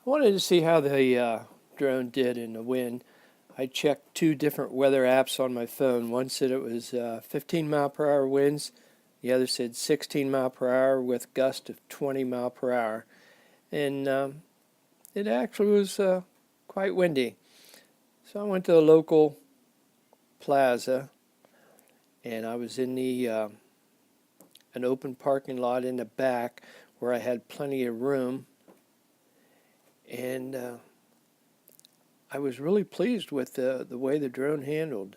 I wanted to see how the drone did in the wind. I checked two different weather apps on my phone. One said it was 15 mile per hour winds. The other said 16 mile per hour with gust of 20 mile per hour. And it actually was quite windy. So I went to the local plaza and I was in the an open parking lot in the back where I had plenty of room. And I was really pleased with the way the drone handled.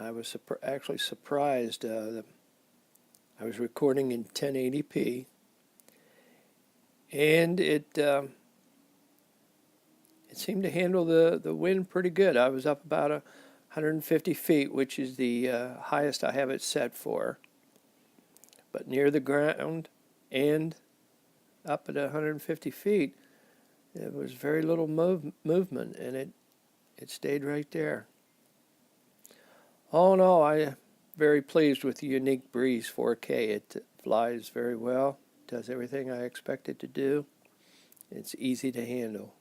I was actually surprised. I was recording in 1080p, and it seemed to handle the wind pretty good. I was up about 150 feet, which is the highest I have it set for. But near the ground and up at 150 feet, there was very little movement, and it stayed right there. All in all, I'm very pleased with the Yuneec Breeze 4K. It flies very well, does everything I expect it to do. It's easy to handle.